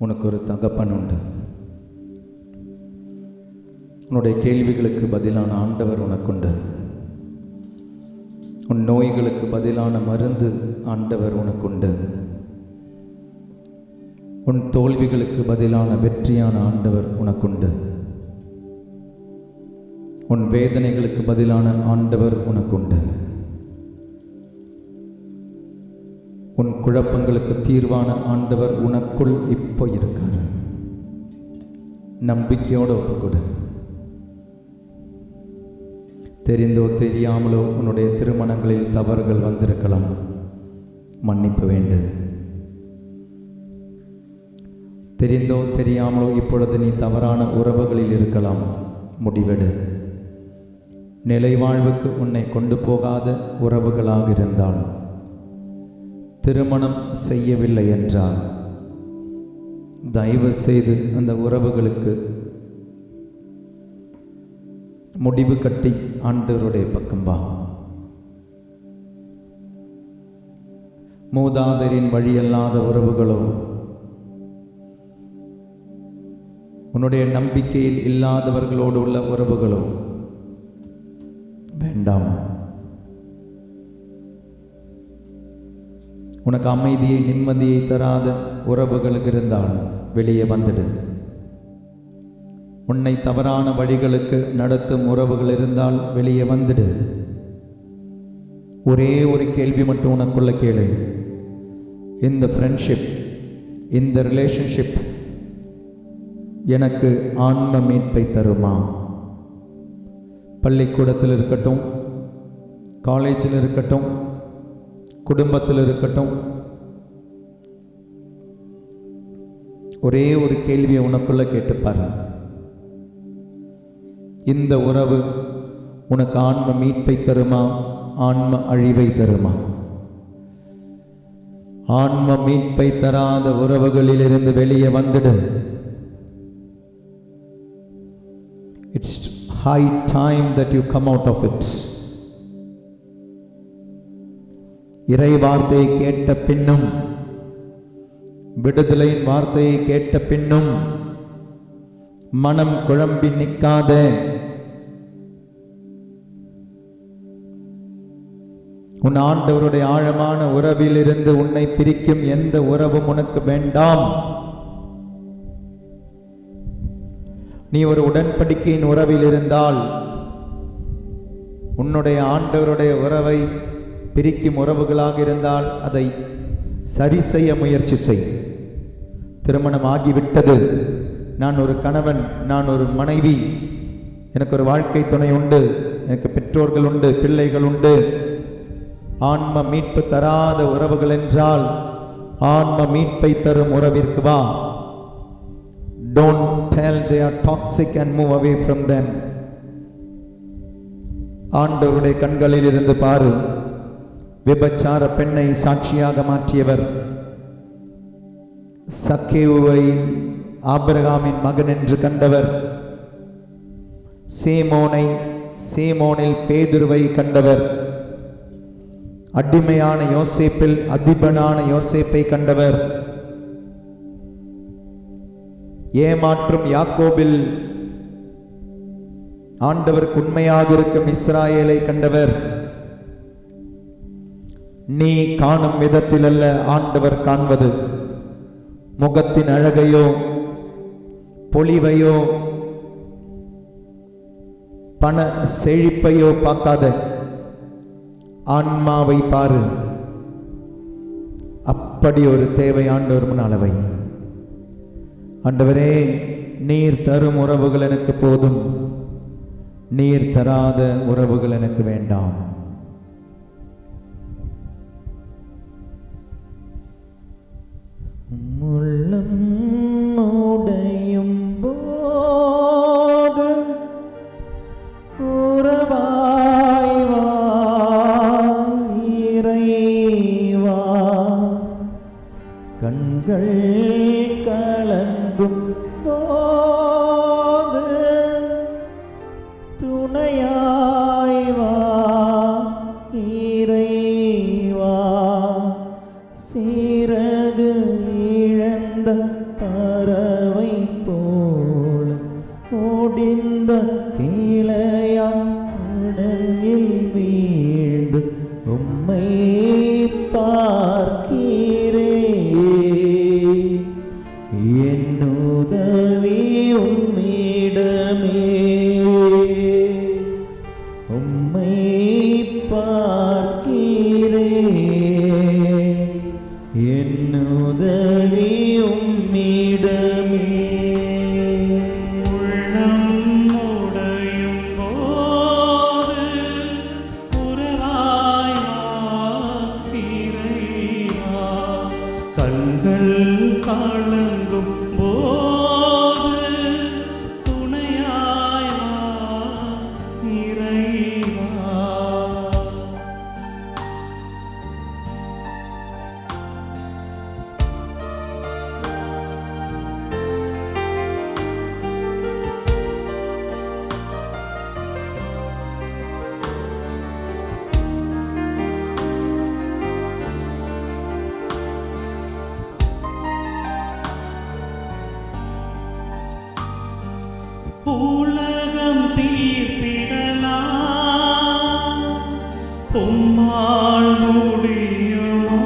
உனக்கு ஒரு தகப்பன் உண்டு. உன்னுடைய கேள்விகளுக்கு பதிலான ஆண்டவர் உனக்குண்டு. உன் நோய்களுக்கு பதிலான மருந்து ஆண்டவர் உனக்குண்டு. உன் தோல்விகளுக்கு பதிலான வெற்றியான ஆண்டவர் உனக்குண்டு. உன் வேதனைகளுக்கு பதிலான ஆண்டவர் உனக்குண்டு. உன் குழப்பங்களுக்கு தீர்வான ஆண்டவர் உனக்குள் இப்போ இருக்காரு. நம்பிக்கையோடு ஒப்புக்கொடு. தெரிந்தோ தெரியாமலோ உன்னுடைய திருமணங்களில் தவறுகள் வந்திருக்கலாம். மன்னிப்பு வேண்டு. தெரிந்தோ தெரியாமலோ இப்பொழுது நீ தவறான உறவுகளில் இருக்கலாம். முடிவெடு. நிலைவாழ்வுக்கு உன்னை கொண்டு போகாத உறவுகளாக இருந்தால், திருமணம் செய்யவில்லை என்றால், தயவு செய்து அந்த உறவுகளுக்கு முடிவு கட்டி ஆண்டவருடைய பக்கம் வா. மூதாதையரின் வழியல்லாத உறவுகளோ, உன்னுடைய நம்பிக்கையில் இல்லாதவர்களோடு உள்ள உறவுகளோ வேண்டாம். உனக்கு அமைதியை நிம்மதியை தராத உறவுகளுக்கு இருந்தால் வெளியே வந்துடு. உன்னை தவறான வழிகளுக்கு நடத்தும் உறவுகள் இருந்தால் வெளியே வந்துடு. ஒரே ஒரு கேள்வி மட்டும் உனக்குள்ள கேளு. இந்த ஃப்ரெண்ட்ஷிப், இந்த ரிலேஷன்ஷிப் எனக்கு ஆன்ம மீட்பை தருமா? பள்ளிக்கூடத்தில் இருக்கட்டும், காலேஜில் இருக்கட்டும், குடும்பத்தில் இருக்கட்டும், ஒரே ஒரு கேள்வியை உனக்குள்ள கேட்டுப்பாரு. இந்த உறவு உனக்கு ஆன்ம மீட்பை தருமா, ஆன்ம அழிவை தருமா? ஆன்ம மீட்பை தராத உறவுகளில் இருந்து வெளியே வந்துடு. It's high time that you come out of it. இறை வார்த்தையை கேட்ட பின்னும், விடுதலையின் வார்த்தையை கேட்ட பின்னும் மனம் குழம்பி நிற்காத. உன் ஆண்டவருடைய ஆழமான உறவில் இருந்து உன்னை பிரிக்கும் எந்த உறவும் உனக்கு வேண்டாம். நீ ஒரு உடன்படிக்கையின் உறவில் இருந்தால், உன்னுடைய ஆண்டவருடைய உறவை பிரிக்கும் உறவுகளாக இருந்தால் அதை சரி செய்ய முயற்சி செய். திருமணம் ஆகிவிட்டது, நான் ஒரு கணவன், நான் ஒரு மனைவி, எனக்கு ஒரு வாழ்க்கை துணை உண்டு, எனக்கு பெற்றோர்கள் உண்டு, பிள்ளைகள் உண்டு. ஆன்ம மீட்பு தராத உறவுகள் என்றால் ஆன்ம மீட்பை தரும் உறவிற்கு வா. Don't tell they are toxic and move away from them. ஆண்டவருடைய கண்களில் இருந்து பாரு. விபச்சார பெண்ணை சாட்சியாக மாற்றியவர், சக்கேயுவை ஆபிரகாமின் மகன் என்று கண்டவர், சீமோனில் பேதுருவை கண்டவர், அடிமையான யோசேப்பில் அதிபனான யோசேப்பை கண்டவர், ஏமாற்றும் யாக்கோபில் ஆண்டவருக்கு உண்மையாக இருக்கும் இஸ்ராயேலை கண்டவர். நீ காணும் விதத்தில் அல்ல ஆண்டவர் காண்பது. முகத்தின் அழகையோ பொலிவையோ பண செழிப்பையோ பார்க்காத, ஆன்மாவை பாரு. அப்படி ஒரு தேவை ஆண்டவர் முன்னாலவை. ஆண்டவரே, நீர் தரும் உறவுகள் எனக்கு போதும், நீர் தராத உறவுகள் எனக்கு வேண்டாம். உள்ளம் உடையும் போது உறவாய் வா இறைவா, கண்கள் கலங்கும் போது துணையாய் வா இறைவா, சிறகு இழந்த என்னுதவி உம்மிடமே. உள்ளம் உடையும் போது உறவாய் வா இறைவா. கண்கள் கலங்கும் போது துணையாய் வா இறைவா. உலகம் தீர்ப்பிடலாம் உம்மால் முடியுமா?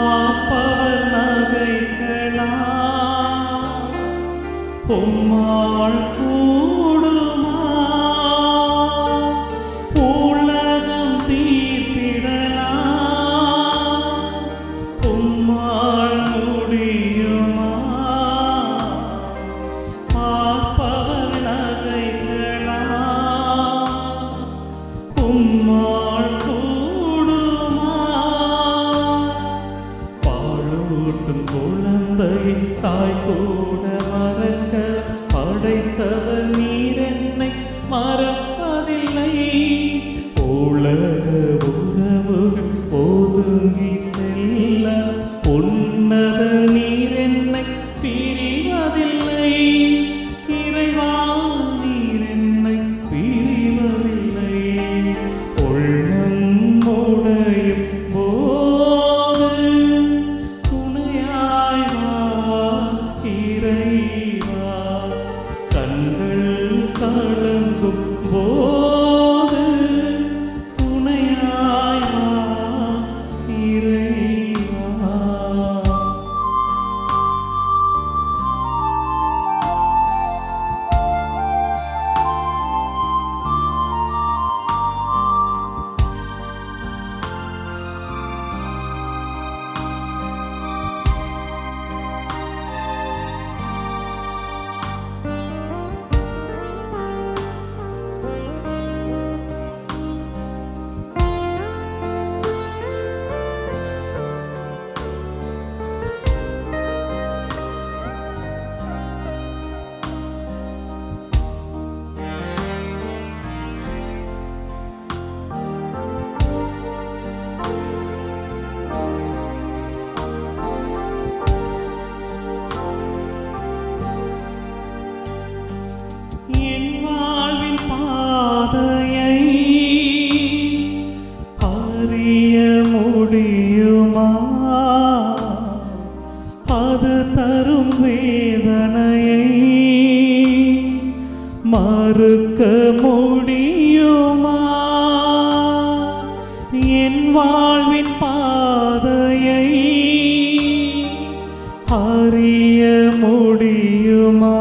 ஆப்பவர் நகைக்கலாம் உம்மால் கூடுமா? உலகம் தீர்ப்பிடலாம் உம்மால் முடியுமா? பார்ப்பவர் நகைக்கலாம் உம்மால் கூடுமா? பாலூட்டும் குழந்தை தாய் கூட மறங்கள் படைத்தவர் நீர் என்னை மறப்பதில்லை. உலக உறவுகள் ஒதுங்கி செல்ல உன்னத நீர் என்னை பிரிவதில்லை. இறைவா நீர் என்னை பிரிவதில்லை. உள்ளம் உடையும் போது துணையாய் வா இறைவா. கண்கள் கலங்கும் போது துணையாய் வா இறைவா. என் வாழ்வின் பாதையை அறிய முடியுமா? அது தரும் வேதனையை மறுக்க முடியுமா? என் வாழ்வின் பாதையை அறிய முடியுமா?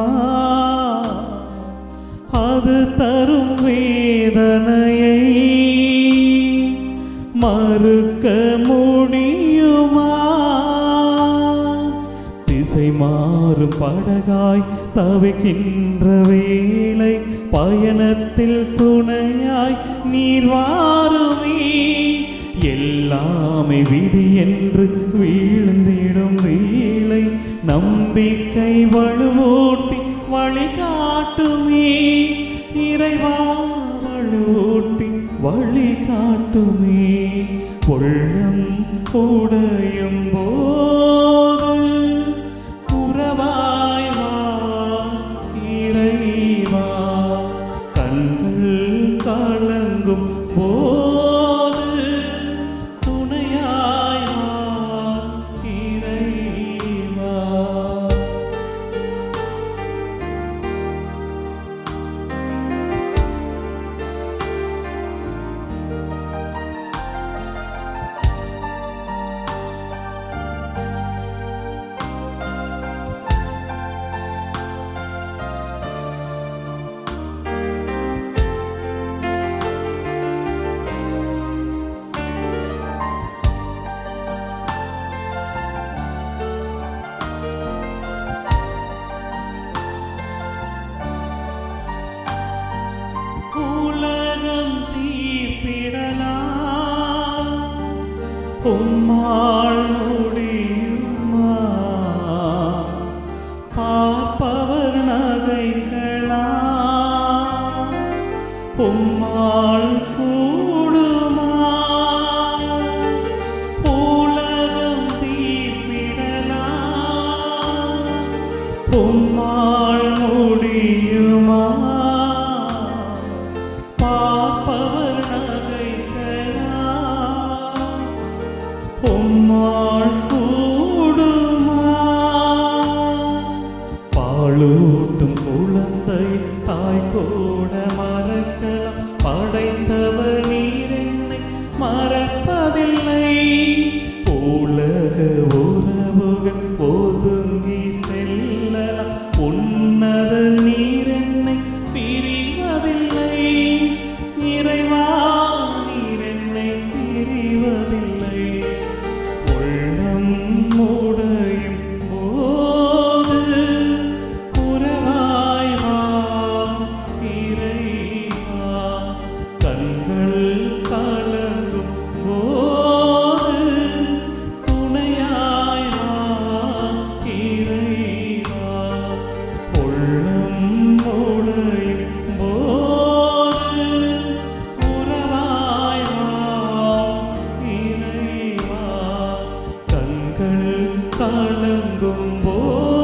அது தரும் வேதனையை மறுக்க முடியுமா? திசை மாறும் படகாய் தவிக்கின்ற வேளை பயணத்தில் துணையாய் நீர் வாருமே. எல்லாமே விதி என்று வீழ்ந்திடும் வேளை நம்பிக்கை வலுவூட்டி வழிகாட்டுமே. இறைவா வலுவூட்டி வழிகாட்டுமே. உள்ளம் உடையும் போது உறவாய் வா இறைவா. கண்கள் கலங்கும் போது துணையாய் வா இறைவா. உம்மால் முடியுமா பார்ப்பவர் நகைக்கலாம் உம்மால் கூடுமா உலகம் தீர்ப்பிடலாம் உம்மால் முடியுமா பார்ப்பவர் நகைக்கலாம் உம்மால் கூடுமா பாலூட்டும் குழந்தை தாய் கூட மறக்கலாம் படைத்தவர் நீர் என்னை மறப்பதில்லை உலக உறவுகள் ஒதுங்கி செல்லலாம் உன்னத நீர் என்னை பிரிவதில்லை இறைவா நீர் என்னை பிரிவதில்லை உள்ளம் உடையும் போது உறவாய் வா இறைவா கண்கள் கலங்கும் போது துணையாய் வா இறைவா உள்ளம் உடையும் போது உறவாய் வா இறைவா கண்கள் கலங்கும் போது